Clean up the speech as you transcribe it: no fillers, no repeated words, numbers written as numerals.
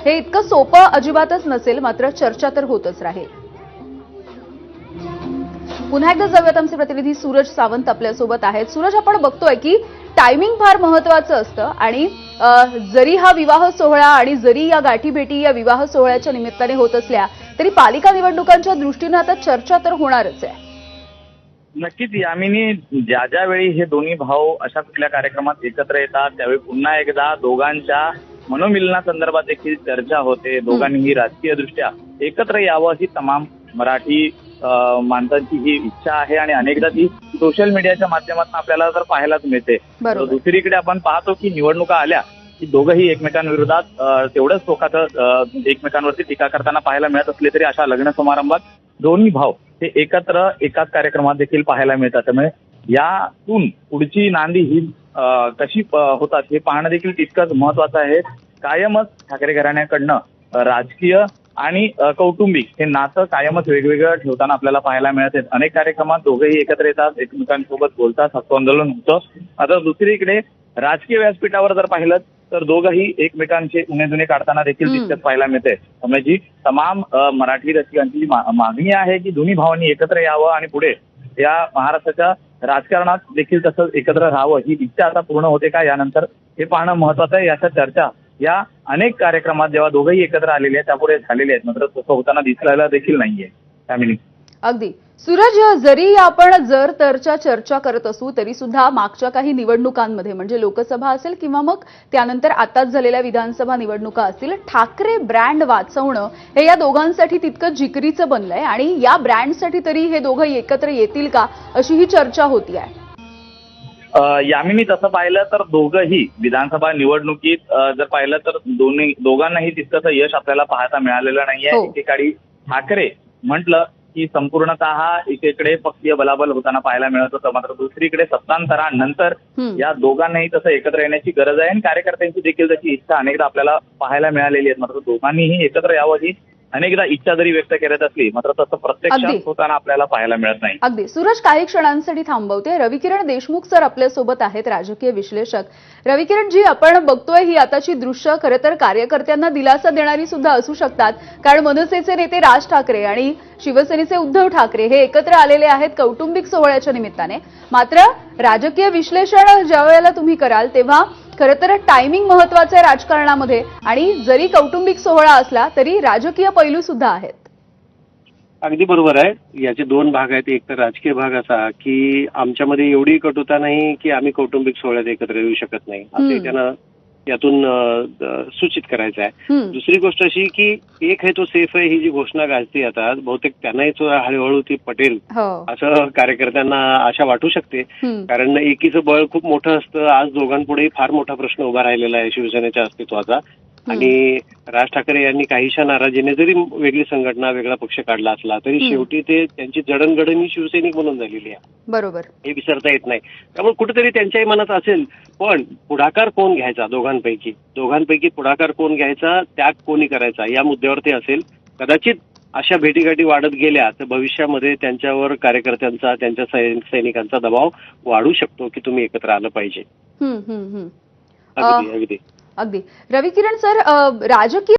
हे इतकं सोपं अजिबातच नसेल, मात्र चर्चा तर होतच राहील. पुन्हा एकदा जाऊयात, आमचे प्रतिनिधी सूरज सावंत आपल्यासोबत आहेत. सूरज, आपण बघतोय की टायमिंग फार महत्वाचं असतं आणि जरी हा विवाह सोहळा आणि जरी या गाठीभेटी या विवाह सोहळ्याच्या निमित्ताने होत असल्या तरी पालिका निवडणुकांच्या दृष्टीने आता चर्चा तर होणारच आहे. नक्कीच यामिनी, ज्या ज्या वेळी हे दोन्ही भाऊ अशा कुठल्या कार्यक्रमात एकत्र येतात त्यावेळी पुन्हा एकदा दोघांच्या मनोमिलनासंदर्भात देखील चर्चा होते. दोघांनीही राजकीय दृष्ट्या एकत्र यावं ही तमाम मराठी माणसांची ही इच्छा आहे आणि अनेकदा ती सोशल मीडियाच्या माध्यमातून आपल्याला तर पाहायलाच मिळते. दुसरीकडे आपण पाहतो की निवडणुका आल्या की दोघंही एकमेकांविरोधात तेवढंच टोकाचं एकमेकांवरती टीका करताना पाहायला मिळत असले तरी अशा लग्न समारंभात दोन्ही भाऊ हे एकत्र एकाच कार्यक्रमात देखील पाहायला मिळतात. त्यामुळे यातून पुढची नांदी ही कशी होतात हे पाहणं देखील तितकंच महत्वाचं आहे. कायमच ठाकरे घराण्याकडनं राजकीय आणि कौटुंबिक हे नातं कायमच वेगवेगळं ठेवताना आपल्याला पाहायला मिळते. अनेक कार्यक्रमात दोघेही एकत्र येतात, एकमेकांसोबत बोलतात, हस्तांदोलन होतं. आता दुसरीकडे राजकीय व्यासपीठावर जर पाहिलं तर दोघंही एकमेकांचे उणे काढताना देखील तितकंच पाहायला मिळते. त्यामुळे जी तमाम मराठी रसिकांची मागणी आहे की दोन्ही भावांनी एकत्र यावं आणि पुढे या महाराष्ट्राच्या राजकारणात देखील तसंच एकत्र राहावं ही इच्छा आता पूर्ण होते का यानंतर हे पाहणं महत्वाचं आहे. याच्या चर्चा या अनेक कार्यक्रमात जेव्हा दोघंही एकत्र आलेले आहेत त्यापुढे झालेले आहेत, मात्र तसं होताना दिसायला देखील नाहीये. त्यामुळे अगदी सूरज, जरी आपण जर तरच्या चर्चा करत असू तरी सुद्धा मागच्या काही निवडणुकांमध्ये म्हणजे लोकसभा असेल किंवा मग त्यानंतर आताच झालेल्या विधानसभा निवडणुका असतील, ठाकरे ब्रँड वाचवणं हे या दोघांसाठी तितकं जिकरीचं बनलंय आणि या ब्रँडसाठी तरी हे दोघं एकत्र येतील का अशी ही चर्चा होती आहे. यामिनी, तसं पाहिलं तर दोघंही विधानसभा निवडणुकीत जर पाहिलं तर दोघांनाही तितकंसं यश आपल्याला पाहता मिळालेलं नाहीये. एकेकाळी ठाकरे म्हटलं की संपूर्णतः एकीकडे पक्षीय बलाबल होताना पाहायला मिळत होतं, मात्र दुसरीकडे सत्तांतरानंतर या दोघांनाही तसं एकत्र येण्याची गरज आहे आणि कार्यकर्त्यांची देखील तशी इच्छा अनेकदा आपल्याला पाहायला मिळालेली आहे. मात्र दोघांनीही एकत्र यावं ही अनेकदा इच्छा जरी व्यक्त करत असली मात्र तसं प्रत्यक्षात होताना आपल्याला पाहायला मिळत नाही. अगदी सूरज, काही क्षणांसाठी थांबवते. रविकिरण देशमुख सर आपल्यासोबत आहेत, राजकीय विश्लेषक. रविकिरण जी, आपण बघतोय ही आताची दृश्य खरं तर कार्यकर्त्यांना दिलासा देणारी सुद्धा असू शकतात, कारण मनसेचे नेते राज ठाकरे आणि शिवसेनेचे उद्धव ठाकरे हे एकत्र आलेले आहेत कौटुंबिक सोहळ्याच्या निमित्ताने. मात्र राजकीय विश्लेषण ज्या वेळेला तुम्ही कराल तेव्हा खरं तर टायमिंग महत्वाचं आहे राजकारणामध्ये आणि जरी कौटुंबिक सोहळा असला तरी राजकीय पैलू सुद्धा आहेत. अगदी बरोबर आहे. याचे दोन भाग आहेत. एक तर राजकीय भाग असा की आमच्यामध्ये एवढी कटुता नाही की आम्ही कौटुंबिक सोहळ्यात एकत्र येऊ शकत नाही, असे त्यांना यातून सूचित करायचं आहे. दुसरी गोष्ट अशी की एक आहे तो सेफ आहे ही जी घोषणा गाजते आता, बहुतेक त्यांनाही हळूहळू ती पटेल असं कार्यकर्त्यांना आशा वाटू शकते. कारण एकीचं बळ खूप मोठं असतं. आज दोघांपुढेही फार मोठा प्रश्न उभा राहिलेला आहे शिवसेनेच्या अस्तित्वाचा आणि राज ठाकरे यांनी काहीशा नाराजीने जरी वेगळी संघटना वेगळा पक्ष काढला असला तरी शेवटी ते त्यांची जडणघडण ही शिवसैनिक म्हणून झालेली आहे. बरोबर, हे विसरता येत नाही. त्यामुळे कुठेतरी त्यांच्याही मनात असेल, पण पुढाकार कोण घ्यायचा दोघांपैकी पुढाकार कोण घ्यायचा, त्याग कोणी करायचा या मुद्द्यावर ते असेल. कदाचित अशा भेटीगाठी वाढत गेल्या तर भविष्यामध्ये त्यांच्यावर कार्यकर्त्यांचा त्यांच्या सैनिकांचा दबाव वाढू शकतो की तुम्ही एकत्र आलं पाहिजे. अगदी रविकिरण सर, राजकीय